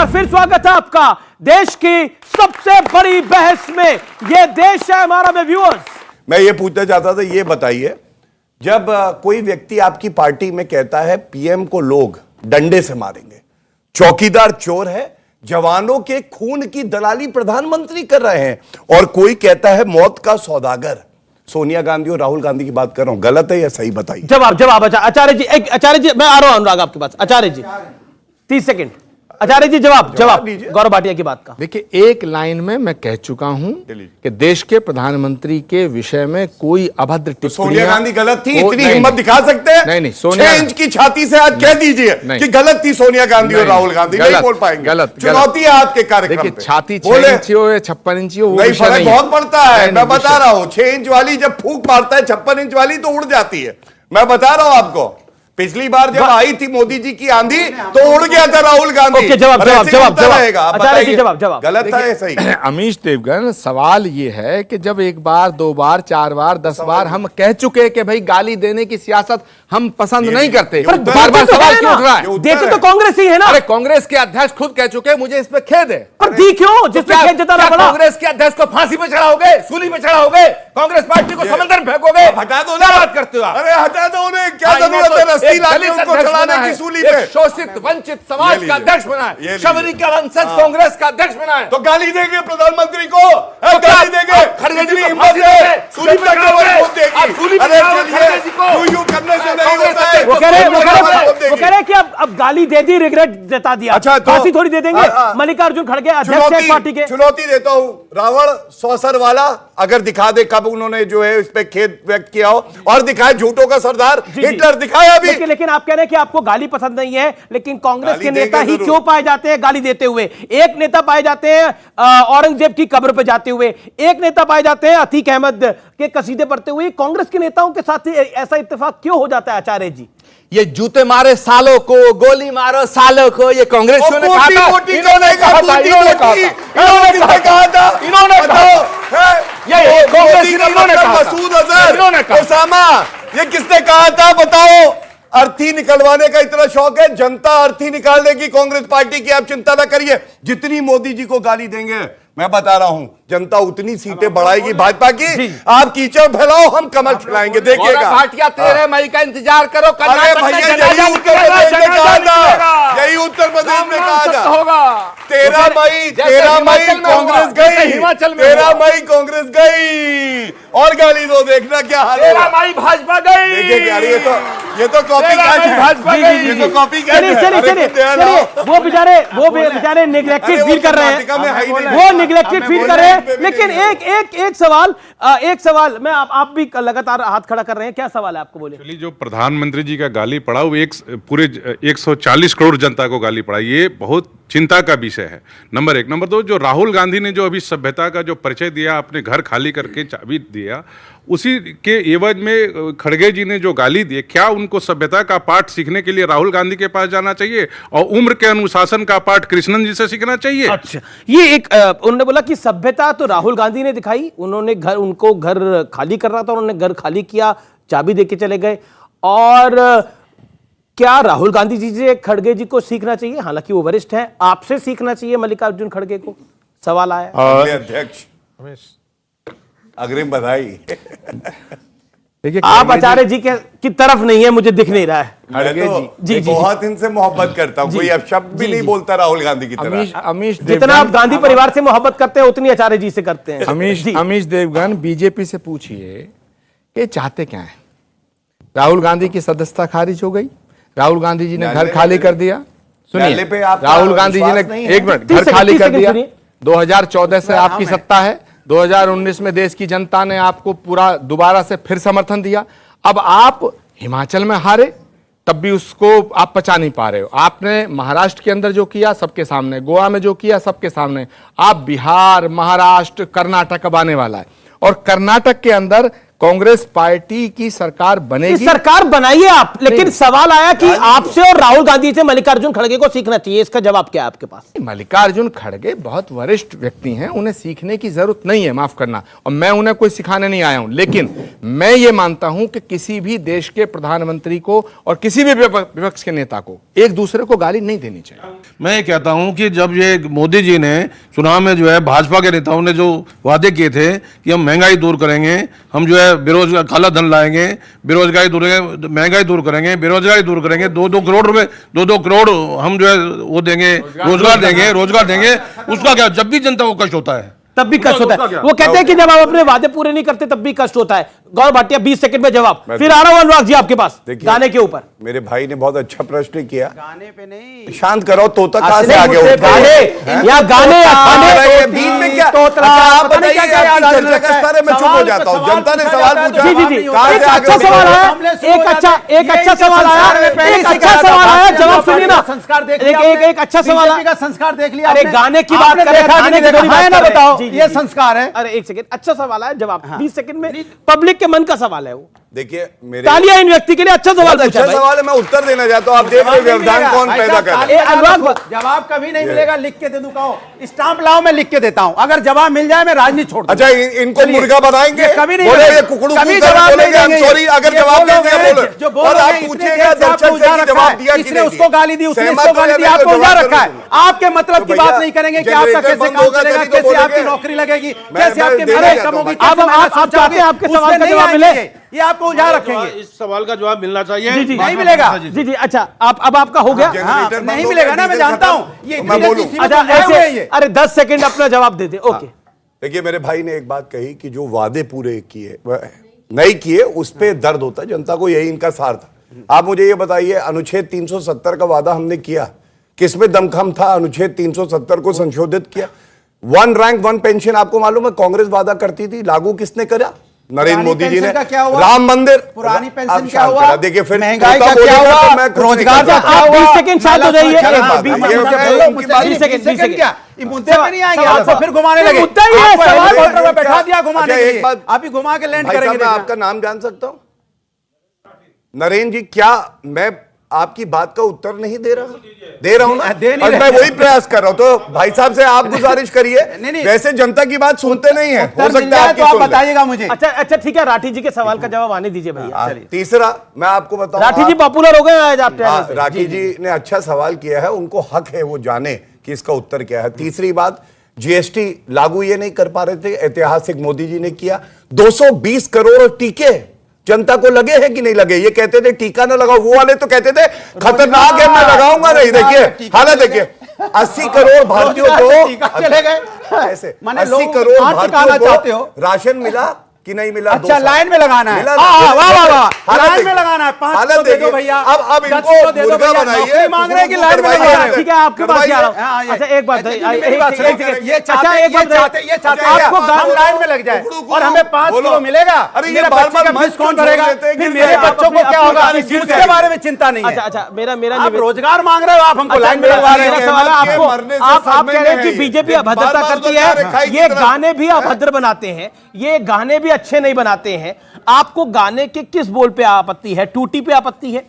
बार फिर स्वागत है आपका देश की सबसे बड़ी बहस में। यह देश है हमारा में व्यूअर्स। मैं ये पूछना चाहता था, ये बताइए, जब कोई व्यक्ति आपकी पार्टी में कहता है पीएम को लोग डंडे से मारेंगे, चौकीदार चोर है, जवानों के खून की दलाली प्रधानमंत्री कर रहे हैं, और कोई कहता है मौत का सौदागर, सोनिया गांधी और राहुल गांधी की बात कर रहा हूं, गलत है या सही बताइए? जवाब आचार्य जी, आचार्य जी मैं आ रहा हूं अनुराग आपके पास। आचार्य जी 30 सेकंड। आचार्य जी जवाब गौरव भाटिया की बात का। देखिए, एक लाइन में मैं कह चुका हूं कि देश के प्रधानमंत्री के विषय में कोई अभद्र टिप्पणी। सोनिया गांधी गलत थी, इतनी हिम्मत दिखा सकते हैं? नहीं, सोनिया 6 इंच की छाती से आज कह दीजिए कि गलत थी सोनिया गांधी और राहुल गांधी, नहीं बोल पाएंगे। गलत चुनौती है आपके कार्यक्रम पे। छाती 6 इंच हो या 56 इंच हो, नहीं, फर्क बहुत पड़ता है। मैं बता रहा हूं, 6 इंच वाली जब फूंक मारता है, 56 इंच वाली तो उड़ जाती है। मैं बता रहा हूं आपको, पिछली बार जब आई थी मोदी जी की आंधी तो उड़ गया था राहुल गांधी। जवाब गलत है सही? अमीश देवगन, सवाल ये है कि जब एक बार, 2 बार, 4 बार, 10 बार हम कह चुके कि भाई गाली देने की सियासत हम पसंद नहीं करते, बार बार सवाल क्यों उठ रहा है? देते तो कांग्रेस ही है ना। अरे कांग्रेस के अध्यक्ष खुद कह चुके मुझे इस पे खेद है। पर दी क्यों? जिसपे खेद जताना पड़ा। कांग्रेस के अध्यक्ष को फांसी पे चढ़ाओगे, सूली पे चढ़ाओगे, कांग्रेस पार्टी को समंदर में फेंकोगे? हटा दो ना, बात करते हो। अरे हटा दो उन्हें, क्या जरूरत है रस्सी लाके उनको चढ़ाने की सूली पे? शोषित वंचित समाज का अध्यक्ष बनाए, शबरी का वंशज कांग्रेस का अध्यक्ष बनाए, तो गाली देंगे प्रधानमंत्री को? गाली देंगे? खड़गे जी को हिम्मत है सूली पे सूली पे यूं करने से नहीं होता है। वो कह रहे कि अब गाली दे दी, रिग्रेट जता दिया। अच्छा, तो फांसी थोड़ी दे देंगे। मल्लिकार्जुन खड़गे अध्यक्ष है पार्टी के। चुनौती देता हूं, रावण 100 सर वाला अगर दिखा दे कब उन्होंने जो है इस पे खेद व्यक्त किया हो, और दिखाए झूठों का सरदार हिटलर दिखाया अभी। लेकिन आप कह रहे हैं कि आपको गाली पसंद नहीं है, लेकिन कांग्रेस के नेता ही क्यों पाए जाते हैं गाली देते हुए? एक नेता पाए जाते हैं औरंगजेब की कब्र पे जाते हुए, एक नेता पाए जाते हैं अतीक अहमद के कसीदे पढ़ते हुए। कांग्रेस के नेताओं के साथ ऐसा इत्तेफाक क्यों हो जाता है आचार्य जी? ये जूते मारे सालों को, गोली मारो सालों को, ये कांग्रेस ने कहा था। इन्होंने कहा था। इन्होंने कहा था। ये कांग्रेस इन्होंने कहा था। मसूद अजहर, ओसामा, ये किसने कहा था बताओ? अर्थी निकलवाने का इतना शौक है, जनता अर्थी निकाल देगी कांग्रेस पार्टी की, आप चिंता ना करिए। जितनी मोदी जी को गाली देंगे, मैं बता रहा हूं, जनता उतनी सीटें बढ़ाएगी भाजपा की। आप कीचड़ फैलाओ, हम कमल खिलाएंगे, देखिएगा। भाटिया 13 मई का इंतजार करो। यही उत्तर प्रदेश में कहा था, यही उत्तर प्रदेश में कहा था। 13 मई कांग्रेस गई, हिमाचल में 13 मई कांग्रेस गई, और गाली दो, देखना क्या हाल। 13 मई भाजपा गई। देखिए, ये तो कॉपी भाजपा गई, ये तो कॉपी। चलिए, वो बेचारे नेग्लेक्टेड फील कर रहे हैं, वो नेग्लेक्टेड फील कर रहे हैं। लेकिन एक सवाल मैं आप भी लगातार हाथ खड़ा कर रहे हैं, क्या सवाल है आपको? बोले। एक्चुअली जो प्रधानमंत्री जी का गाली पड़ा वो पूरे 140 करोड़ जनता को गाली पड़ा, ये बहुत चिंता का विषय है। नंबर 1। नंबर 2, जो राहुल गांधी ने जो अभी सभ्यता का जो परिचय दिया, अपने घर खाली करके चाबी दिया, उसी के एवज में खड़गे जी ने जो गाली दी, क्या उनको सभ्यता का पाठ सीखने के लिए राहुल गांधी के पास जाना चाहिए और उम्र के अनुशासन का पाठ कृष्णन जी से सीखना चाहिए? अच्छा, ये एक उन्होंने बोला कि सभ्यता तो राहुल गांधी ने दिखाई, उन्होंने उनको घर खाली कर रहा था, उन्होंने घर खाली किया, चाबी देके चले गए। और क्या राहुल गांधी जी से खड़गे जी को सीखना चाहिए? हालांकि वो वरिष्ठ हैं, आपसे सीखना चाहिए मल्लिकार्जुन खड़गे को? सवाल आया। अध्यक्ष अग्रिम बधाई। देखिए, आप आचार्य जी की तरफ नहीं है, मुझे दिख नहीं रहा है। खड़गे जी बहुत इनसे मोहब्बत करता हूं, कोई अब शब्द भी नहीं बोलता राहुल गांधी की तरह। अमीश जितना आप गांधी परिवार से मोहब्बत करते हैं, उतनी आचार्य जी से करते हैं। अमीश देवगन, बीजेपी से पूछिए कि चाहते क्या है? राहुल गांधी की सदस्यता खारिज हो गई, राहुल गांधी जी ने घर खाली कर दिया। सुनिए, राहुल गांधी जी ने 1 मिनट घर खाली कर दिया। 2014 से आपकी सत्ता है, 2019 में देश की जनता ने आपको पूरा दोबारा से फिर समर्थन दिया। अब आप हिमाचल में हारे, तब भी उसको आप पचा नहीं पा रहे हो। आपने महाराष्ट्र के अंदर जो किया सबके सामने, गोवा में जो किया सबके सामने, आप बिहार, महाराष्ट्र, कर्नाटक अब आने वाला है, और कर्नाटक के अंदर कांग्रेस पार्टी की सरकार ये बनेगी। सरकार बनाइए आप, लेकिन सवाल आया कि आपसे और राहुल गांधी से मल्लिकार्जुन खड़गे को सीखना चाहिए, इसका जवाब क्या है आपके पास? मल्लिकार्जुन खड़गे बहुत वरिष्ठ व्यक्ति हैं, उन्हें सीखने की जरूरत नहीं है, माफ करना, और मैं उन्हें कोई सिखाने नहीं आया हूं। लेकिन मैं ये मानता हूं कि किसी भी देश के प्रधानमंत्री को और किसी भी विपक्ष के नेता को एक दूसरे को गाली नहीं देनी चाहिए। मैं ये कहता हूं कि जब ये मोदी जी ने चुनाव में जो है भाजपा के नेताओं ने जो वादे किए थे कि हम महंगाई दूर करेंगे, हम जो है बेरोजगार काला धन लाएंगे, बेरोजगारी दूर करेंगे, महंगाई दूर करेंगे, बेरोजगारी दूर करेंगे, 2-2 करोड़ रुपए 2-2 करोड़ हम जो है वो देंगे, रोजगार देंगे, उसका क्या? जब भी जनता को कष्ट होता है तब भी कष्ट होता है। वो कहते हैं कि जब आप अपने वादे पूरे नहीं करते तब भी कष्ट होता है। गौरव भाटिया 20 सेकंड में जवाब, फिर आ रहा हूं अनुराग जी आपके पास गाने के ऊपर। मेरे भाई ने बहुत अच्छा प्रश्न किया। गाने पे नहीं, शांत करो, तोता कहां से आगे उठ गाने या गाने या खाने बीच में क्या? अच्छा, आप बताइए, आपकी चर्चा का स्तर है, मैं चुप हो जाता हूँ। जनता ने सवाल पूछा। जी जी जी, कहां एक से आगे अच्छा उठे? सवाल आया, एक अच्छा सवाल आया, एक अच्छा सवाल आया, जवाब सुनिए ना। संस्कार देख एक अच्छा सवाल बीजेपी का संस्कार देख लिया अरे आपने? गाने की बात आपने कर रहे हैं, देखा गाने कि की नहीं थोड़ी देखा? बात है ना, कर रहे हैं। बताओ, जी, जी, ये जी। संस्कार है। अरे एक सेकंड, अच्छा सवाल है, जवाब 20 सेकंड में, पब्लिक के मन का सवाल है वो। देखिए मेरे तालियां इन व्यक्ति के लिए, अच्छा सवाल बहुत पूछा अच्छा भाई। सवाल है, मैं उत्तर देना चाहता हूँ। आप देख रहे हैं व्यवधान कौन भाई पैदा साहब, कर रहा है। तालियां अनुराग लगाओ, जवाब कभी नहीं मिलेगा, लिख के दे दूं, कहो स्टाम्प लाओ, मैं लिख के देता हूं। अगर जवाब मिल जाए मैं राजनीति छोड़ दूं। अच्छा, इनको मुर्गा बनाएंगे, कभी नहीं बोले मिलेगा। ये कुकड़ू कभी कुकर जवाब बोलेंगे, नहीं I'm देंगे। sorry, अगर ये जवाब वो नहीं लोग दिया हैं बोले। जो बोल और रहे आप हैं, इतने पूछिएगा देर से दर्शक आपको से उलझा कि रखा जवाब है। दिया कि इसने नहीं उसको दिया। गाली दी, उसने सहमत इसको हो गाली या दी, नहीं आपको तो उलझा जवाब रखा है। जरूर आपके मतलब की बात नहीं करेंगे कि आपका कैसे काम चलेगा, कैसे आपकी नौकरी लगेगी, कैसे आपकी मेहनत कम होगी, आप चाहते हैं आपके सवाल का जवाब मिले? ये आपको उलझा रखेंगे। इस सवाल का जवाब मिलना चाहिए। जी, जी। नहीं मिलेगा। जी जी, अच्छा अब आपका हो गया। जनरेटर नहीं बंद मिलेगा हो ना, गया, मैं डीजल जानता खत्म। हूं। ये मैं बोलूं। अच्छा ऐसे, अरे 10 सेकंड अपना जवाब दे दे। ओके, देखिए मेरे भाई ने एक बात कही कि जो वादे पूरे किए नहीं किए उस पे दर्द होता है जनता को, यही इनका सार था। आप मुझे ये बताइए, अनुच्छेद 370 का वादा हमने किया, किसमें दमखम था अनुच्छेद 370 को संशोधित किया? 1 रैंक 1 पेंशन, आपको मालूम है कांग्रेस वादा करती थी, लागू किसने करा? नरेंद्र मोदी जी ने। राम मंदिर, पुरानी आप पेंशन क्या शांत हुआ? करा, देखिए फिर महंगाई तोता का क्या बोलेगा हुआ? तो मैं कुछ नहीं रोजगार कर का सकता। क्या आप हुआ? 20 सेकंड शांत हो जाइए। क्या बात है? 20 ये सेकंड, उनकी बात- 20 सेकंड, 20 सेकंड। क्या ये मुद्दे पे नहीं आएंगे? सवाल- आपको फिर घुमाने लगे। मुद्दा ही है, आपको सवाल- हेलीकॉप्टर में बैठा दिया घुमाने अच्छा, के एक लिए। बात- आप ही घुमा के लैंड भाई साहब, करेंगे। मैं आपका नाम जान सकता हूं? नरेंद्र जी, क्या मैं आपकी बात का उत्तर नहीं दे रहा हूं ना? दे नहीं और मैं रहे। वही प्रयास कर रहा हूं, तो भाई साहब से आप गुजारिश करिए। नहीं। वैसे जनता की बात सुनते नहीं है, हो उत्तर मिल सकता है जाए आपकी तो आप सुन लें। बताइएगा मुझे। अच्छा ठीक है, राठी जी के सवाल का जवाब आने दीजिए भैया। तीसरा मैं आपको बताऊं, राठी जी पॉपुलर हो गए आज आप चैनल पे। राठी जी ने अच्छा सवाल किया है, उनको हक है वो जाने कि इसका उत्तर क्या है। तीसरी बात, जीएसटी लागू ये नहीं कर पा रहे थे, ऐतिहासिक मोदी जी ने किया। 220 करोड़ टीके जनता को लगे हैं कि नहीं लगे? ये कहते थे टीका ना लगाओ, वो वाले तो कहते थे खतरनाक है, मैं लगाऊंगा नहीं। देखिए हालत देखिए, 80 करोड़ भारतीयों को चले गए ऐसे माने 80 लोग करोड़ आठ टिकाना चाहते भारतीयों हो। को राशन मिला कि नहीं मिला? अच्छा, लाइन में लगाना है। मिला ना? वाह वाह वाह वाह, हालत लाइन में देखिए। लगाना है। 5 हालत किलो दे दो देखिए। भैया। अब 10 इनको किलो दे दो मुर्गा भैया। बनाइए, नौकरी मांग रहे हैं कि कुकुर लाइन में करवाइए। लगाना है। ठीक है, आपके पास ही आ रहा हाँ, हूं। ये- अच्छा एक बात, मेरी एक बात सुनो। सेकंड। ये अच्छा चाहते एक बात, ये चाहते हैं आपको हम लाइन में लग जाए कुकड़ू और हमें 5 बोलो। किलो मिलेगा। अरे ये मेरे बार बच्चे बार का मत फीस कौन क्यों भरेगा? छोड़ देते हैं कि फिर मेरे आप बच्चों को अपनी- क्या होगा? अपनी- उसके बारे में चिंता नहीं है। अच्छा मेरा आप रोजगार मांग रहे हो, आप हमको लाइन में मेरा लगवा रहे मेरा हैं। सवाल है के आपको, मरने से आप सदमे कह रहे हैं में कि है ये। बीजेपी बार-बार अभद्रता तो करती जा रहे खाई है, की ये तरफ। गाने भी अभद्र बनाते हैं, ये गाने भी अच्छे नहीं बनाते हैं। आपको गाने के किस बोल पे आपत्ति है? टूटी पे आपत्ति है,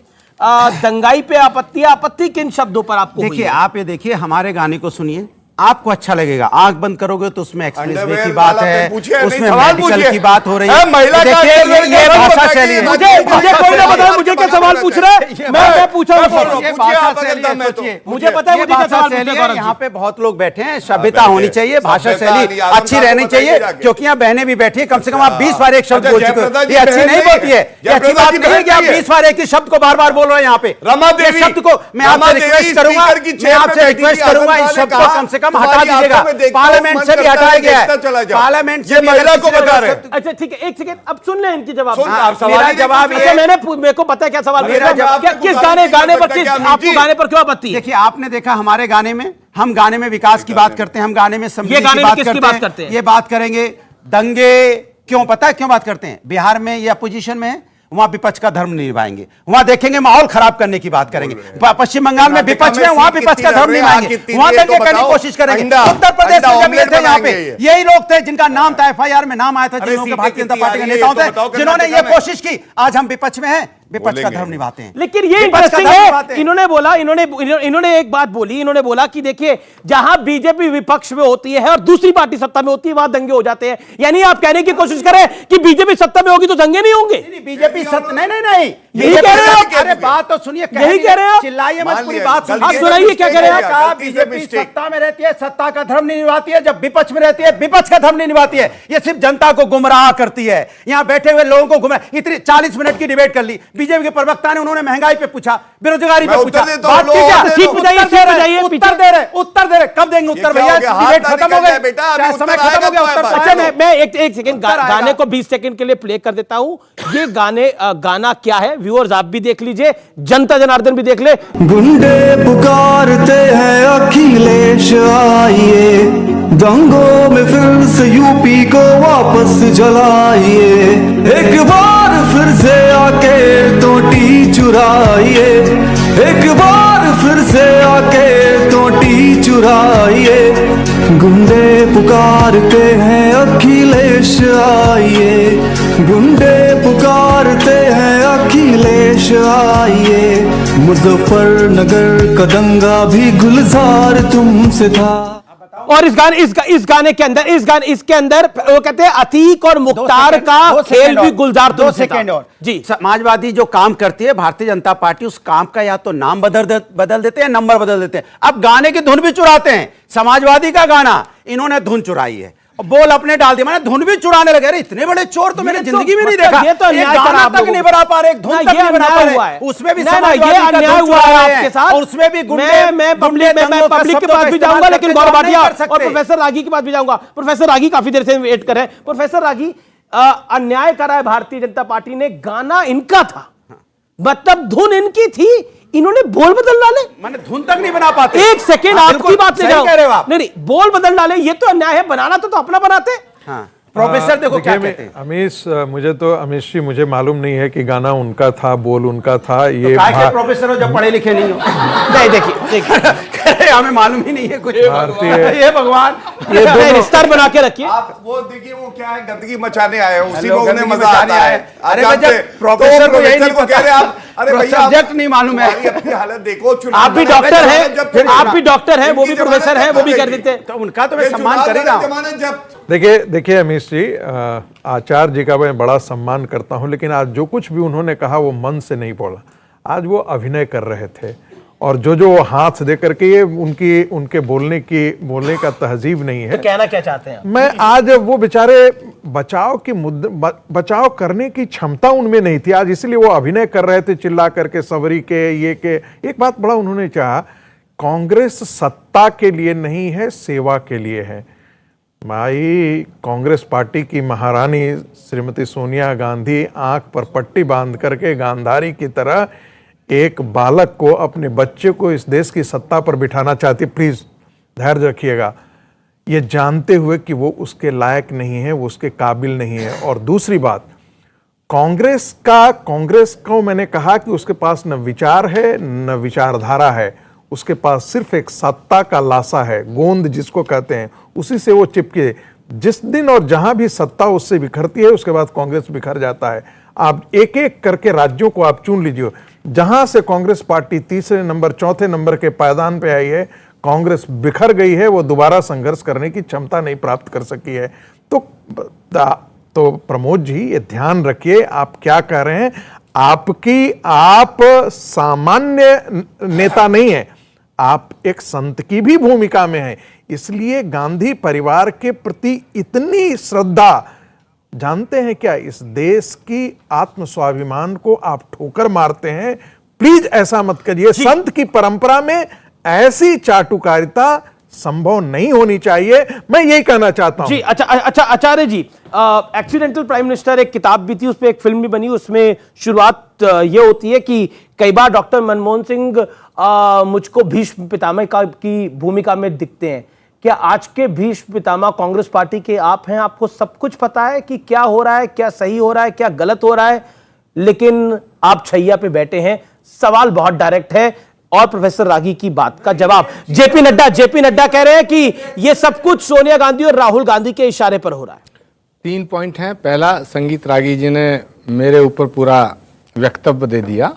दंगाई पे आपत्ति है? आपत्ति किन शब्दों पर आपको हुई देखिए, है? आप ये देखिए, हमारे गाने को सुनिए, आपको अच्छा लगेगा। आंख बंद करोगे तो उसमें एक्सप्रेस वे अंडरवेयर की बात वाला है, पे पूछिए, नहीं, उसमें सवाल मेडिकल पूछिए। की बात हो रही है, है। महिला का देखिए, अंडरवेयर ये का भाषा बताइए। शैली है। मुझे कोई ना बताए मुझे क्या सवाल पूछ रहे हैं? मैं पूछा हूं बोल रहा सवाल। हूं, पूछिए आप अगर दम है तो। मुझे पता है ये मुझे क्या भाषा सवाल शैली पूछे है। गौरव यहाँ जी। पे बहुत लोग बैठे हैं, सभ्यता बैठे होनी हैं। चाहिए, भाषा सभ्यता शैली नहीं, आजम अच्छी साहब को रहनी बताइए चाहिए, जाके। क्योंकि यहाँ बहनें भी बैठी है। कम से कम आप 20 बार एक शब्द अच्छा, बोल चुके जयप्रदा हो, जी ये अच्छी बहन नहीं नहीं है। बोलती है। ये अच्छी जयप्रदा बात जी नहीं है कि बहन आप नहीं है। 20 बार एक ही शब्द को बार बार बोल रहे हैं यहाँ पे। रमा ये देवी, शब्द को मैं रमा आपसे देवी रिक्वेस्ट करूंगा, स्पीकर की मैं चेयर आपसे पे रिक्वेस्ट बैठी थी, करूंगा, आजम इस साहब शब्द ने को कहा, कम से कम हटा तुम्हारी दीजिएगा। आंखों में देखता हूं, पार्लियामेंट मन से भी करता है हटाया गया देखता चला है। जाऊं। पार्लियामेंट ये से भी महिला को किसी बता तरह रहे से- हैं। अच्छा ठीक है, एक सेकंड, अब सुन ले इनकी जवाब। सुन, हाँ, आप सवाल मेरा ही नहीं जवाब पूछ ये- रहे। मेरे को पता है क्या सवाल मेरा पूछा। जवाब क्या- तो किस गुजारिश गाने नहीं कर गाने पर सकता किस क्या अमित आपको जी? गाने पर क्यों आपत्ति है? देखिए, आपने देखा हमारे गाने में, हम गाने में विकास की बात करते हैं, हम गाने में समृद्धि ये गाने की में बात किसकी बात करते हैं? ये बात करेंगे दंगे, क्यों पता है क्यों बात करते हैं? बिहार में ये अपोजिशन में है, वहां विपक्ष का धर्म नहीं निभाएंगे, वहां देखेंगे माहौल खराब करने की बात करेंगे। पश्चिम बंगाल में विपक्ष में, वहां विपक्ष का धर्म नहीं निभाएंगे, वहां दंगे करने की कोशिश करेंगे। उत्तर प्रदेश में जब ये थे, यहाँ पे यही लोग थे जिनका नाम था, FIR में नाम आया था, जिन लोगों के भारतीय जनता पार्टी के नेताओं थे, जिन्होंने ये कोशिश की। आज हम विपक्ष में हैं, विपक्ष का धर्म निभाते हैं। लेकिन ये इंटरेस्टिंग है, इन्होंने बोला, इन्होंने एक बात बोली, इन्होंने बोला कि देखिए जहां बीजेपी विपक्ष में होती है और दूसरी पार्टी सत्ता में होती है, वहां दंगे हो जाते हैं। यानी आप कहने की कोशिश करें कि बीजेपी सत्ता में होगी तो दंगे नहीं होंगे? बीजेपी सत्ता नहीं, यही कह रहे हैं। अरे बात तो सुनिए, यही कह रहे हैं, चिल्लाइए मत, पूरी बात आप सुनाइए क्या कह रहे हैं आप। बीजेपी सत्ता में रहती है, सत्ता का धर्म नहीं निभाती है, जब विपक्ष में रहती है, विपक्ष का धर्म नहीं निभाती है। ये सिर्फ जनता को गुमराह करती है, यहां बैठे हुए लोगों को गुमराह। इतनी 40 मिनट की डिबेट कर ली, बीजेपी के प्रवक्ता ने, उन्होंने महंगाई पे पूछा, बेरोजगारी पे पूछा, बात की क्या? उत्तर दे रहे, कब देंगे उत्तर भैया? डिबेट खत्म हो गई, समय खत्म हो गया, उत्तर। अच्छा, मैं एक सेकंड गाने को 20 सेकंड के लिए प्ले कर देता हूं। ये गाना क्या है, व्यूअर्स आप भी देख लीजिए, जनता जनार्दन भी देख ले। गुंडे पुकारते हैं अखिलेश आइए, दंगों में फिर से यूपी को वापस जलाइए, एक बार फिर से आके टोटी चुराइए, एक बार फिर से आके टोटी चुराइए, गुंडे पुकारते हैं अखिलेश आइए, गुंडे पुकारते हैं अखिलेश आइए, मुजफ्फरनगर का दंगा भी गुलजार तुमसे था। और इस गाने के अंदर इसके अंदर वो कहते हैं अतीक और मुख्तार का खेल भी गुलजार। 2 सेकंड और जी। समाजवादी जो काम करती है भारतीय जनता पार्टी, उस काम का या तो नाम बदल देते हैं, नंबर बदल देते हैं। अब गाने की धुन भी चुराते हैं, समाजवादी का गाना इन्होंने धुन चुराई है, बोल अपने डाल दिया, मैंने धुन भी चुराने लगे। इतने बड़े चोर तो मैंने जिंदगी में नहीं देखा। ये तो अन्याय गाना तक नहीं बना पा रहे, धुन तक नहीं बना पा रहे, उसमें भी समाजवादी का हुआ है आपके साथ, और उसमें भी मैं पब्लिक के पास भी जाऊंगा, लेकिन गौरव भाटिया और प्रोफेसर रागी के पास भी जाऊंगा। प्रोफेसर रागी काफी देर से वेट कर रहे हैं। प्रोफेसर रागी, अन्याय करा है भारतीय जनता पार्टी ने, गाना इनका था, मतलब धुन इनकी थी, इन्होंने बोल बदल डाले। मैंने धुन तक नहीं बना पाते। एक सेकेंड आपकी बात ले जाओ, नहीं नहीं बोल बदल डाले, ये तो अन्याय है। बनाना तो अपना बनाते। हाँ, प्रोफेसर देखो क्या कहते हैं। अमीश जी, मुझे मालूम नहीं है कि गाना उनका था, बोल उनका था। ये तो प्रोफेसर हो जब पढ़े लिखे नहीं हो? नहीं, देखिए हमें मालूम ही नहीं है कुछ। भारतीय, ये भगवान, ये स्तर बना के रखिए। आप वो देखिए, वो क्या है, गंदगी मचाने आए हैं, उसी में उन्हें मजा आता है। अरे प्रोफेसर को यही नहीं कह रहे आप, अरे भैया सब्जेक्ट नहीं मालूम है। अपनी हालत देखो, आप भी डॉक्टर हैं, आप भी डॉक्टर हैं, वो भी प्रोफेसर हैं, वो भी कर देते हैं, तो उनका तो मैं सम्मान करेगा। देखिए अमीश जी, आचार्य जी का मैं बड़ा सम्मान करता हूं, लेकिन आज जो कुछ भी उन्होंने कहा वो मन से नहीं बोला। आज वो अभिनय कर रहे थे, और जो हाथ दे करके ये उनके बोलने का तहजीब नहीं है। तो कहना क्या चाहते हैं? मैं आज वो बेचारे बचाव करने की क्षमता उनमें नहीं थी आज, इसलिए वो अभिनय कर रहे थे, चिल्ला करके सबरी के ये के। एक बात बड़ा उन्होंने चाहा, कांग्रेस सत्ता के लिए नहीं है, सेवा के लिए है। माई कांग्रेस पार्टी की महारानी श्रीमती सोनिया गांधी आंख पर पट्टी बांध करके गांधारी की तरह एक बालक को, अपने बच्चे को इस देश की सत्ता पर बिठाना चाहती। प्लीज धैर्य रखिएगा, ये जानते हुए कि वो उसके लायक नहीं है, वो उसके काबिल नहीं है। और दूसरी बात, कांग्रेस को मैंने कहा कि उसके पास न विचार है न विचारधारा है, उसके पास सिर्फ एक सत्ता का लासा है, गोंद जिसको कहते हैं, उसी से वो चिपके। जिस दिन और जहां भी सत्ता उससे बिखरती है, उसके बाद कांग्रेस बिखर जाता है। आप एक एक करके राज्यों को आप चुन लीजिए, जहां से कांग्रेस पार्टी तीसरे नंबर, चौथे नंबर के पायदान पे आई है, कांग्रेस बिखर गई है, वो दोबारा संघर्ष करने की क्षमता नहीं प्राप्त कर सकी है। तो प्रमोद जी, ये ध्यान रखिए आप क्या कह रहे हैं। आप सामान्य नेता नहीं है, आप एक संत की भी भूमिका में हैं, इसलिए गांधी परिवार के प्रति इतनी श्रद्धा। जानते हैं क्या, इस देश की आत्म स्वाभिमान को आप ठोकर मारते हैं। प्लीज ऐसा मत करिए। संत की परंपरा में ऐसी चाटुकारिता संभव नहीं होनी चाहिए, मैं यही कहना चाहता हूं जी। अच्छा आचार्य जी, एक्सीडेंटल प्राइम मिनिस्टर एक किताब भी थी, उस पर एक फिल्म भी बनी। उसमें शुरुआत ये होती है कि कई बार डॉक्टर मनमोहन सिंह मुझको भीष्म पितामह की भूमिका में दिखते हैं। क्या आज के भीष्म पितामह कांग्रेस पार्टी के आप हैं? आपको सब कुछ पता है कि क्या हो रहा है, क्या सही हो रहा है, क्या गलत हो रहा है? लेकिन आप छैया पे बैठे हैं। सवाल बहुत डायरेक्ट है और प्रोफेसर रागी की बात का जवाब जेपी नड्डा कह रहे हैं कि यह सब कुछ सोनिया गांधी और राहुल गांधी के इशारे पर हो रहा है। 3 पॉइंट हैं। पहला, संगीत रागी जी ने मेरे ऊपर पूरा वक्तव्य दे दिया।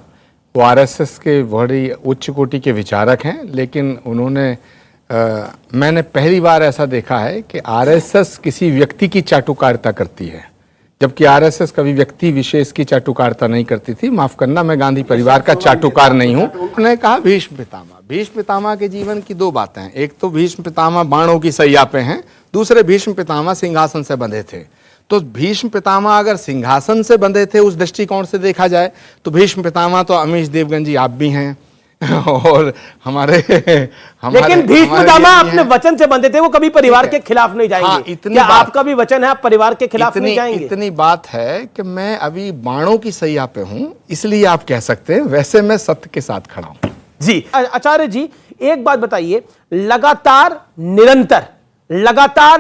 वो आरएसएस के बड़ी उच्च कोटि के विचारक हैं, लेकिन उन्होंने मैंने पहली बार ऐसा देखा है कि आरएसएस किसी व्यक्ति की चाटुकारिता करती है, जबकि आरएसएस कभी व्यक्ति विशेष की चाटुकारिता नहीं करती थी। माफ करना, मैं गांधी परिवार का चाटुकार नहीं हूं। उन्होंने कहा भीष्म पितामह के जीवन की 2 बातें हैं। एक तो भीष्म पितामह बाणों की सैया पे हैं, दूसरे भीष्म पितामह सिंहासन से बंधे थे। तो भीष्म पितामह अगर सिंहासन से बंधे थे उस दृष्टिकोण से देखा जाए तो भीष्म पितामह तो अमीश देवगन जी आप भी हैं और हमारे लेकिन भीष्म पितामह अपने वचन से बंधे थे, वो कभी परिवार के खिलाफ नहीं जाएंगे। हाँ, क्या आपका भी वचन है आप परिवार के खिलाफ नहीं जाएंगे? इतनी बात है कि मैं अभी बाणों की सैया पे हूं, इसलिए आप कह सकते हैं, वैसे मैं सत्य के साथ खड़ा हूं। जी आचार्य जी, एक बात बताइए, लगातार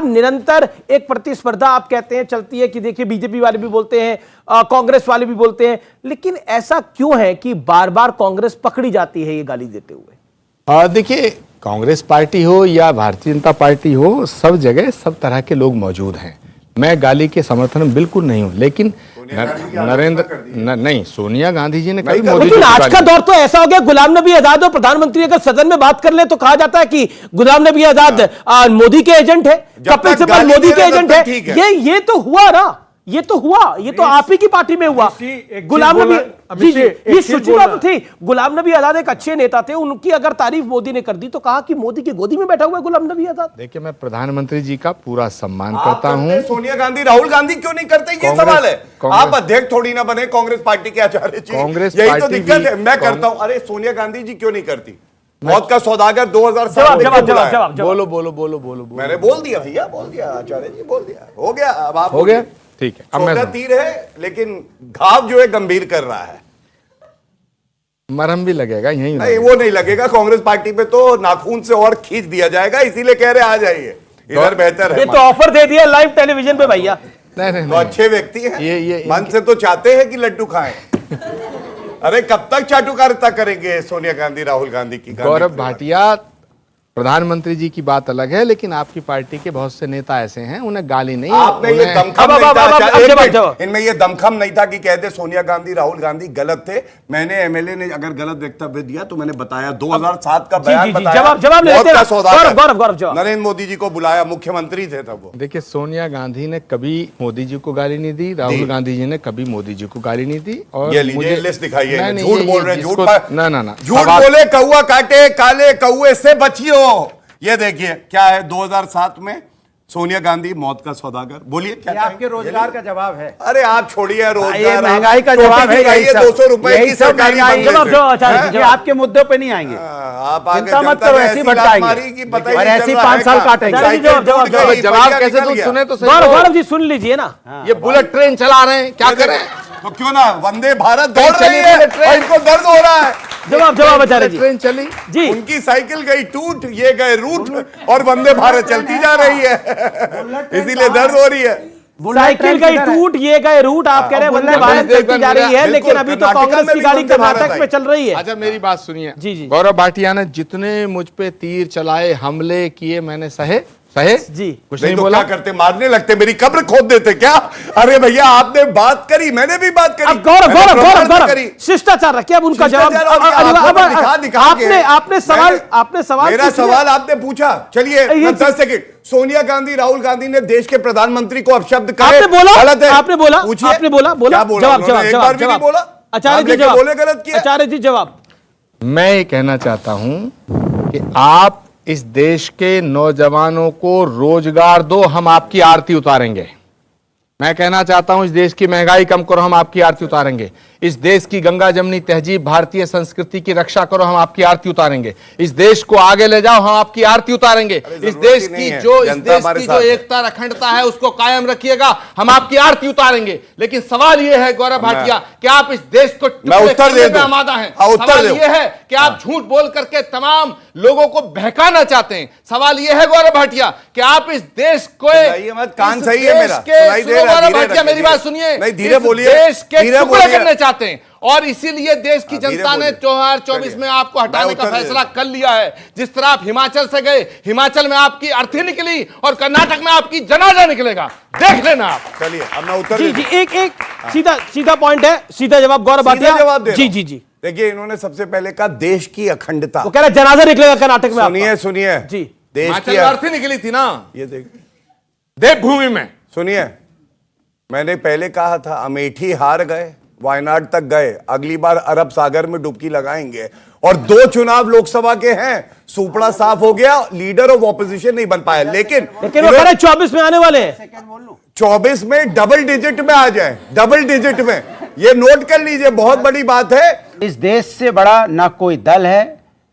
निरंतर एक प्रतिस्पर्धा आप कहते हैं चलती है कि देखिए बीजेपी वाले भी बोलते हैं, कांग्रेस वाले भी बोलते हैं, लेकिन ऐसा क्यों है कि बार बार कांग्रेस पकड़ी जाती है ये गाली देते हुए? देखिए, कांग्रेस पार्टी हो या भारतीय जनता पार्टी हो, सब जगह सब तरह के लोग मौजूद हैं। मैं गाली के समर्थन में बिल्कुल नहीं हूं, लेकिन नहीं, सोनिया गांधी जी ने कभी मोदी जी, आज का दौर तो ऐसा हो गया, गुलाम नबी आजाद और प्रधानमंत्री अगर सदन में बात कर ले तो कहा जाता है कि गुलाम नबी आजाद मोदी के एजेंट है, कपिल सिब्बल मोदी के एजेंट है। ये तो हुआ ना, ये तो आप ही की पार्टी में हुआ। गुलाम नबी, ये सूचना तो थी, गुलाम नबी आजाद एक अच्छे नेता थे, उनकी अगर तारीफ मोदी ने कर दी तो कहा कि मोदी की गोदी में बैठा हुआ है गुलाम नबी आजाद। देखिए, मैं प्रधानमंत्री जी का पूरा सम्मान करता हूं। सोनिया गांधी राहुल गांधी क्यों नहीं करते, ये सवाल है। आप अध्यक्ष थोड़ी ना बने कांग्रेस पार्टी के आचार्य जी, यही तो दिक्कत है। मैं करता हूं, अरे सोनिया गांधी जी क्यों नहीं करती? मौत का सौदागर 2007 जवाब बोलो। मैंने बोल दिया भैया, बोल दिया आचार्य जी, बोल दिया, हो गया। अब आप हो गया, ठीक है। अब मैं तीर है, लेकिन घाव जो है गंभीर कर रहा है। मरहम भी लगेगा, यही नहीं, वो नहीं लगेगा। कांग्रेस पार्टी पे तो नाखून से और खींच दिया जाएगा, इसीलिए कह रहे आ जाइए इधर, बेहतर है। ये तो ऑफर दे दिया लाइव टेलीविजन पे भैया। नहीं, तो अच्छे व्यक्ति हैं, ये मन से तो चाहते हैं कि लड्डू खाएं। अरे कब तक चाटुकारिता करेंगे सोनिया गांधी राहुल गांधी की? गौरव भाटिया, प्रधानमंत्री जी की बात अलग है, लेकिन आपकी पार्टी के बहुत से नेता ऐसे हैं, उन्हें गाली नहीं, आपने ये दमखम नहीं था, इनमें ये दमखम नहीं था कि कहते सोनिया गांधी राहुल गांधी गलत थे। मैंने एमएलए ने अगर गलत वक्तव्य दिया तो मैंने बताया, 2007 का बयान बताया, जवाब नरेंद्र मोदी जी को बुलाया, मुख्यमंत्री थे तब वो। देखिए, सोनिया गांधी ने कभी मोदी जी को गाली नहीं दी, राहुल गांधी जी ने कभी मोदी जी को गाली नहीं दी। और ये लीजिए लिस्ट दिखाइए, झूठ बोल रहे हैं, झूठ ना, बोले कौआ काटे, काले कौए से बचियो। ये देखिए क्या है, 2007 में सोनिया गांधी मौत का सौदागर। बोलिए क्या आपके रोजगार का जवाब है? अरे आप छोड़िए रोजगार, महंगाई का जवाब है, 200 रुपए की सरकारी ये आपके मुद्दों पे नहीं आएंगे, आप चिंता मत करो, ऐसी भटकाएंगे और ऐसी 5 साल काटेंगे। जवाब कैसे दूं, सुने तो गौरव जी सुन लीजिए ना, ये बुलेट ट्रेन चला रहे हैं, क्या करें? तो क्यों ना वंदे भारत दौड़ रही है और इनको दर्द हो रहा है। जवाब आचार्य जी। ट्रेन चली जी, उनकी साइकिल गई टूट, ये गए रूट, और वंदे भारत चलती जा रही है, इसीलिए दर्द हो रही है। साइकिल गई टूट, ये गए रूट, आप कह रहे हैं वंदे भारत चलती जा रही है, लेकिन अभी तो कांग्रेस की गाड़ी कर्नाटक में चल रही है। अच्छा, मेरी बात सुनिए जी। गौरव भाटिया ने जितने मुझ पे तीर चलाए, हमले किए, मैंने सहे जी, कुछ नहीं नहीं बोला। क्या करते, मारने लगते, मेरी कब्र खोद देते क्या? अरे भैया आपने बात करी, मैंने भी बात करी। अब गौरव शिष्टाचार रखिए, अब उनका जवाब आपने सवाल मेरा सवाल आपने पूछा। चलिए 10 सेकंड, सोनिया गांधी राहुल गांधी ने देश के प्रधानमंत्री को अपशब्द कहे, गलत है? आपने बोला जवाब आचार्य जी, जवाब बोले गलत किया। आचार्य जी जवाब। मैं ये कहना चाहता हूं कि आप इस देश के नौजवानों को रोजगार दो, हम आपकी आरती उतारेंगे। मैं कहना चाहता हूं, इस देश की महंगाई कम करो, हम आपकी आरती उतारेंगे। इस देश की गंगा जमनी तहजीब भारतीय संस्कृति की रक्षा करो, हम आपकी आरती उतारेंगे। इस देश को आगे ले जाओ, हम आपकी आरती उतारेंगे। इस देश की जो एकता अखंडता है उसको कायम रखिएगा, हम आपकी आरती उतारेंगे। लेकिन सवाल यह है गौरव भाटिया कि आप इस देश को टुकड़े में आमादा हैं। सवाल यह है कि आप झूठ बोल करके तमाम लोगों को बहकाना चाहते हैं। सवाल यह है गौरव भाटिया कि आप इस देश को कान सही है मेरा, गौरव भाटिया मेरी बात सुनिए, धीरे बोलिए, देश के टुकड़े करने चाहते हैं और इसीलिए देश की जनता ने 2024 में आपको हटाने का फैसला कर लिया है। जिस तरह आप हिमाचल से गए, हिमाचल में आपकी अर्थी निकली और कर्नाटक में आपकी जनाजा निकलेगा, देख लेना आप। चलिए अब मैं उत्तर जी जी, एक सीधा पॉइंट है, सीधा जवाब गौरव भाटिया। जवाब दे जी जी जी, देखिए इन्होंने सबसे पहले कहा देश की अखंडता, वो कह रहा है जनाजा निकलेगा कर्नाटक में। सुनिए सुनिए जी, देश की अर्थी निकली थी ना, ये देखिए देवभूमि में। सुनिए, मैंने पहले कहा था अमेठी हार गए, वायनाड तक गए, अगली बार अरब सागर में डुबकी लगाएंगे। और 2 चुनाव लोकसभा के हैं, सुपड़ा साफ हो गया, लीडर ऑफ ऑपोजिशन नहीं बन पाया। लेकिन वो कह रहे 24 में आने वाले हैं, 24 में डबल डिजिट में आ जाए, डबल डिजिट में, ये नोट कर लीजिए, बहुत बड़ी बात है। इस देश से बड़ा ना कोई दल है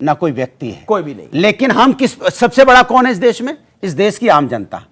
ना कोई व्यक्ति है, कोई भी नहीं। लेकिन हम सबसे बड़ा कौन है इस देश में? इस देश की आम जनता।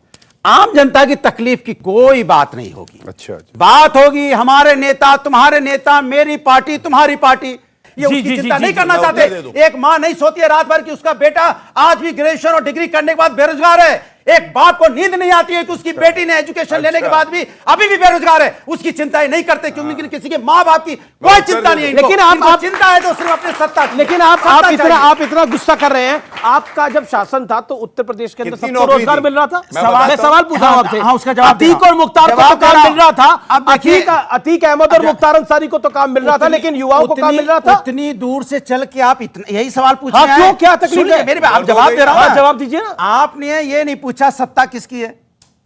आम जनता की तकलीफ की कोई बात नहीं होगी। अच्छा, बात होगी हमारे नेता, तुम्हारे नेता, मेरी पार्टी, तुम्हारी पार्टी, ये जी, उसकी जी, चिंता जी, नहीं जी, करना मैं उत्तर दे चाहते। एक मां नहीं सोती है रात भर कि उसका बेटा आज भी ग्रेजुएशन और डिग्री करने के बाद बेरोजगार है। एक बाप को नींद नहीं आती है कि उसकी बेटी ने एजुकेशन लेने के बाद भी अभी भी बेरोजगार है। उसकी चिंता नहीं करते क्योंकि किसी के माँ बाप की कोई चिंता नहीं है। लेकिन आप चिंता है तो सिर्फ अपने सत्ता की। लेकिन आप इतना गुस्सा कर रहे हैं। आपका जब शासन था तो उत्तर प्रदेश के अंदर कितनी सबको नौकरी रोजगार थी? मिल रहा था। मैं सवाल पूछा हूं आपसे। हाँ, उसका जवाब अतीक दे रहा और मुख्तार को जवाब तो काम दे रहा मिल रहा था। अब देखिए, अतीक अहमद और मुख्तार अंसारी को तो काम मिल रहा था, लेकिन युवाओं को काम मिल रहा था। उतनी दूर से चल के आप यही सवाल पूछ हाँ, रहे क्यों? हैं। क्या तकलीफ है? मेरे आप जवाब दे रहा हूं हाँ, ना। जवाब दीजिए ना। आपने ये नहीं पूछा सत्ता किसकी है,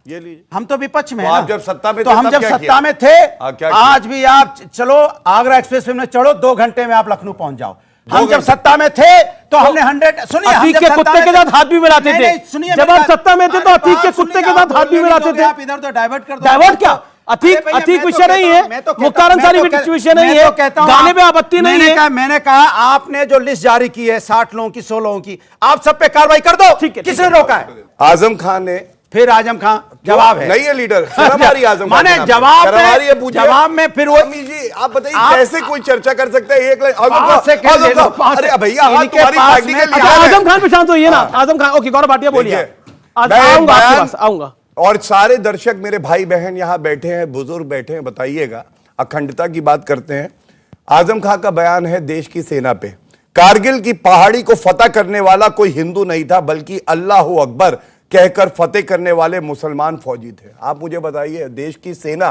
ये लीजिए, हम तो विपक्ष में तो हैं आप ना। जब सत्ता में तो थे हम तब जब क्या सत्ता किया? में थे, क्या किया? आज भी आप चलो आगरा एक्सप्रेस वे में चढ़ो, 2 घंटे में आप लखनऊ पहुंच जाओ। हम जब घंटे। सत्ता में थे तो हमने 100 सुनिए, हम अतीक जब के सत्ता कुत्ते में के थे- साथ हाथ भी मिलाते नहीं, थे। नहीं, सुनिए जब मेरी आप बात। सत्ता में थे तो अरे अतीक के बात कुत्ते सुनिए, के साथ आप हाथ भी बोलने मिलाते दोगे, थे। आप इधर उधर डाइवर्ट कर दो। डाइवर्ट क्या? अरे भैया, अतीक मैं तो विषय नहीं कहता है, हूं, मैं तो कहता मुख्तार हूं, अंसारी मैं तो विषय नहीं मैं है, तो कहता हूं, गाने आप- पे आपत्ति नहीं है। मैंने कहा आपने जो लिस्ट जारी की है 60 लोगों की, 100 लोगों की, आप सब पे कार्रवाई कर दो। ठीक है, किसने रोका है? आजम खान ने, फिर आजम खान जवाब है नहीं है लीडर, शर्म आ रही है आजम खान माने के नाम पे। जवाब शर्म आ रही है, पूछिए। जवाब में फिर वो अमी जी आप बताइए आप- कैसे कोई चर्चा कर सकता है? एक लाइन 5 सेकंड ले लो, अरे भैया हाँ, इनके तुम्हारी पास पार्टी में- के अच्छा, लिहाज है। आजम खान पे शांत होइए ना। आजम खान, ओके, गौरव भाटिया बोलिए। देखिए, आज मैं आऊंगा आपके बयान- पास, आऊंगा। और सारे दर्शक मेरे भाई बहन यहां बैठे हैं, बुजुर्ग बैठे हैं, बताइएगा, अखंडता की बात करते हैं। आजम खान का बयान है देश की सेना पे, कारगिल की पहाड़ी को फतह करने वाला कोई हिंदू नहीं था, बल्कि अल्लाह अकबर कहकर फतेह करने वाले मुसलमान फौजी थे। आप मुझे बताइए, देश की सेना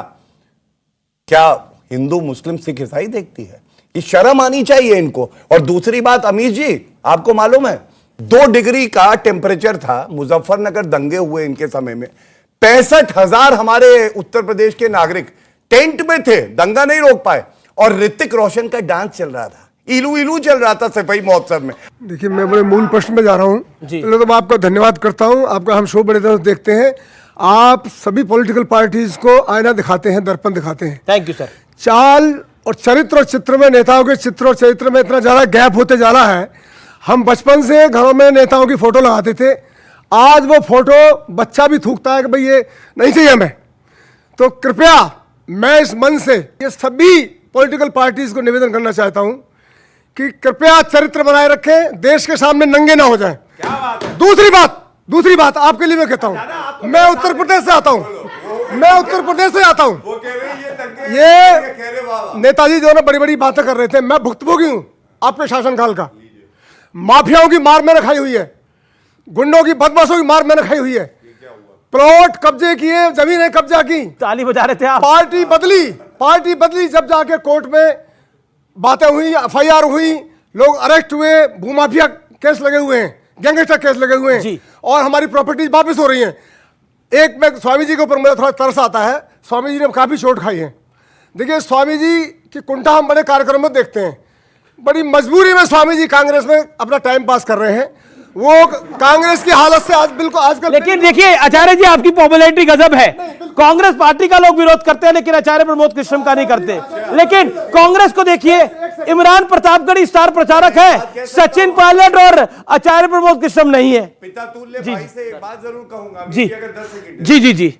क्या हिंदू मुस्लिम सिख ईसाई देखती है? ये शर्म आनी चाहिए इनको। और दूसरी बात, अमीर जी आपको मालूम है 2 डिग्री का टेम्परेचर था, मुजफ्फरनगर दंगे हुए इनके समय में, 65,000 हमारे उत्तर प्रदेश के नागरिक टेंट में थे, दंगा नहीं रोक पाए, और ऋतिक रोशन का डांस चल रहा था, इलू इलू चल रहा था सफाई महोत्सव में। देखिए, मैं बड़े मूल प्रश्न में जा रहा हूँ। पहले तो मैं आपका धन्यवाद करता हूँ, आपका हम शो बड़े तरह से देखते हैं। आप सभी पॉलिटिकल पार्टीज को आईना दिखाते हैं, दर्पण दिखाते हैं। Thank you sir. चाल और चरित्र और चित्र में, नेताओं के चित्र और चरित्र में इतना ज़्यादा गैप होते जा रहा है। हम बचपन से घरों में नेताओं की फोटो लगाते थे, आज वो फोटो बच्चा भी थूकता है कि भाई ये नहीं चाहिए हमें। तो कृपया मैं इस मन से ये सभी पॉलिटिकल पार्टीज को निवेदन करना चाहता हूं कि कृपया चरित्र बनाए रखें, देश के सामने नंगे ना हो जाएं। दूसरी बात आपके लिए मैं कहता हूं, मैं उत्तर प्रदेश से आता हूं, ये नेताजी जो ना बड़ी बड़ी बातें कर रहे थे, मैं भुक्तभोगी हूं आपके शासनकाल का। माफियाओं की मार मैंने खाई हुई है, गुंडों की बदमाशों की मार मैंने खाई हुई है, प्लॉट कब्जे किए, जमीनें कब्जा की, ताली बजा रहे थे आप। पार्टी बदली, जब जाके कोर्ट में बातें हुई, एफआईआर हुई, लोग अरेस्ट हुए, भूमाफिया केस लगे हुए हैं, गैंगस्टर केस लगे हुए हैं, और हमारी प्रॉपर्टीज वापस हो रही हैं। एक में स्वामी जी के ऊपर मुझे थोड़ा तरस आता है, स्वामी जी ने काफ़ी चोट खाई है। देखिए, स्वामी जी की कुंठा हम बड़े कार्यक्रम में देखते हैं, बड़ी मजबूरी में स्वामी जी कांग्रेस में अपना टाइम पास कर रहे हैं। वो कांग्रेस की हालत से आज बिल्कुल आजकल। लेकिन देखिए आचार्य जी, आपकी पॉपुलैरिटी गजब है। कांग्रेस पार्टी का लोग विरोध करते हैं लेकिन आचार्य प्रमोद कृष्णम का नहीं करते। लेकिन कांग्रेस को देखिए, इमरान प्रतापगढ़ी स्टार प्रचारक है, सचिन पायलट और आचार्य प्रमोद कृष्णम नहीं है। पिता तुल्य भाई से एक बात जरूर कहूंगा जी अगर 10 सेकंड जी जी जी।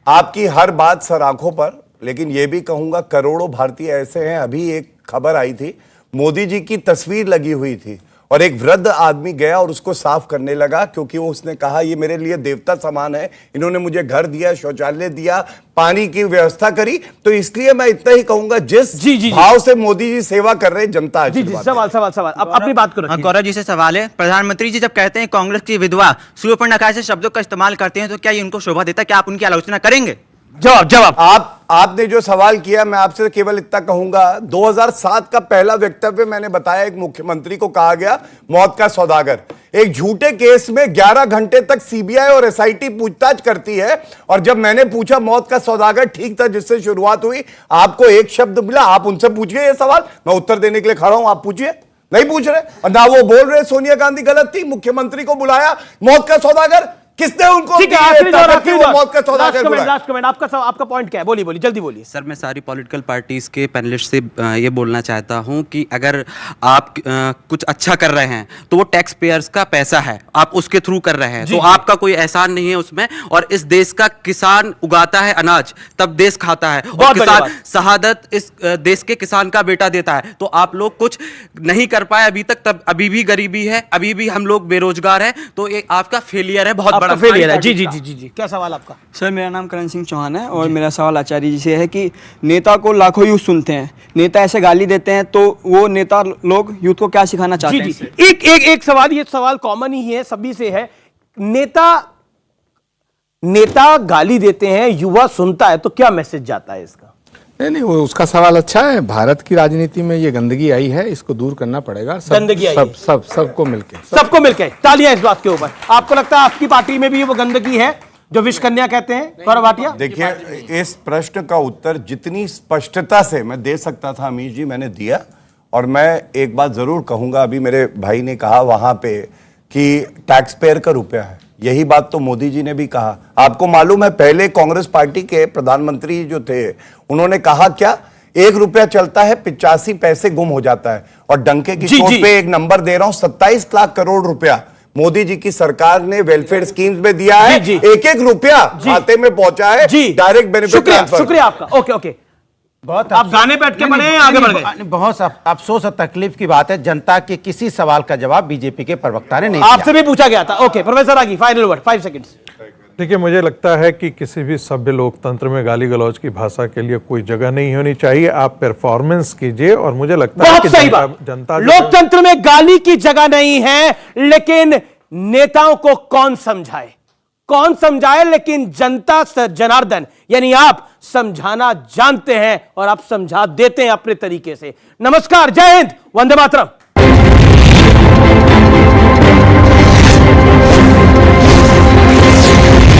आपकी हर बात सर आंखों पर, लेकिन यह भी कहूंगा करोड़ों भारतीय ऐसे हैं। अभी एक खबर आई थी, मोदी जी की तस्वीर लगी हुई थी और एक वृद्ध आदमी गया और उसको साफ करने लगा, क्योंकि वो उसने कहा ये मेरे लिए देवता समान है, इन्होंने मुझे घर दिया, शौचालय दिया, पानी की व्यवस्था करी। तो इसलिए मैं इतना ही कहूंगा, जिस भाव से मोदी जी सेवा कर रहे हैं, जनता जी जी। सवाल अब अपनी बात करो। गौरव जी से सवाल है, प्रधानमंत्री जी जब कहते हैं कांग्रेस की विधवा सूर्यपर्णखा से शब्दों का इस्तेमाल करते हैं, तो क्या ये उनको शोभा देता है? क्या आप उनकी आलोचना करेंगे? जवाब। आपने जो सवाल किया, मैं आपसे केवल इतना कहूंगा, 2007 का पहला वक्तव्य मैंने बताया, एक मुख्यमंत्री को कहा गया मौत का सौदागर। एक झूठे केस में 11 घंटे तक सीबीआई और एसआईटी पूछताछ करती है, और जब मैंने पूछा मौत का सौदागर ठीक था जिससे शुरुआत हुई, आपको एक शब्द मिला, आप उनसे पूछिए ये सवाल, मैं उत्तर देने के लिए खड़ा हूं, आप पूछिए। नहीं पूछ रहे, और ना वो बोल रहे सोनिया गांधी गलत थी, मुख्यमंत्री को बुलाया मौत का सौदागर, किसने उनको ठीक है, आखिरी दौर, मौत का सौदागर बुलाया? लास्ट कमेंट आपका पॉइंट क्या है? बोलिए जल्दी बोलिए। सर, मैं सारी पॉलिटिकल पार्टीज के पैनलिस्ट से ये बोलना चाहता हूं कि अगर आप कुछ अच्छा कर रहे हैं तो वो टैक्स पेयर्स का पैसा है, आप उसके थ्रू कर रहे हैं, तो आपका कोई एहसान नहीं है उसमें। और इस देश का किसान उगाता है अनाज, तब देश खाता है, और किसान शहादत इस देश के किसान का बेटा देता है। तो आप लोग कुछ नहीं कर पाए अभी तक, तब अभी भी गरीबी है, अभी भी हम लोग बेरोजगार हैं, तो ये आपका फेलियर है, बहुत बड़ा फेलियर है। जी। क्या सवाल आपका? सर, मेरा नाम करण सिंह चौहान है और मेरा सवाल आचार्य जी से है कि नेता को लाखों यूथ सुनते हैं, नेता ऐसे गाली देते हैं, तो वो नेता लोग यूथ को क्या सिखाना चाहते हैं? जी। एक सवाल, ये सवाल कॉमन ही है, सभी से है। नेता गाली देते हैं, युवा सुनता है, तो क्या मैसेज जाता है इसका? नहीं, वो उसका सवाल अच्छा है। भारत की राजनीति में ये गंदगी आई है, इसको दूर करना पड़ेगा। सबको मिलके तालियां इस बात के ऊपर। आपको लगता है आपकी पार्टी में भी वो गंदगी है जो विष कन्या कहते हैं, गौरव भाटिया? देखिए, इस प्रश्न का उत्तर जितनी स्पष्टता से मैं दे सकता था अमीश जी, मैंने दिया। और मैं एक बात जरूर कहूंगा, अभी मेरे भाई ने कहा वहां पे कि टैक्स पेयर का रुपया है, यही बात तो मोदी जी ने भी कहा। आपको मालूम है, पहले कांग्रेस पार्टी के प्रधानमंत्री जो थे, उन्होंने कहा क्या, 1 रुपया चलता है 85 पैसे गुम हो जाता है। और डंके की चोट पे एक नंबर दे रहा हूं, 27 लाख करोड़ रुपया मोदी जी की सरकार ने वेलफेयर स्कीम्स में दिया है। एक रुपया खाते में पहुंचा है, डायरेक्ट बेनिफिट ट्रांसफर। शुक्रिया आपका। ओके। बहुत आप गाने पे अटके पड़े हैं, आगे बढ़ गए। बहुत अफसोस और तकलीफ की बात है, जनता के किसी सवाल का जवाब बीजेपी के प्रवक्ता ने नहीं आपसे भी पूछा गया था। ओके, प्रोफेसर आगी, फाइनल वर्ड, 5 सेकंड्स। देखिए, मुझे लगता है कि किसी भी सभ्य लोकतंत्र में गाली गलौज की भाषा के लिए कोई जगह नहीं होनी चाहिए। आप परफॉर्मेंस कीजिए, और मुझे लगता है कि जनता लोकतंत्र में गाली की जगह नहीं है, लेकिन नेताओं को कौन समझाए, लेकिन जनता जनार्दन यानी आप समझाना जानते हैं और आप समझा देते हैं अपने तरीके से। नमस्कार, जय हिंद, वंदे मातरम।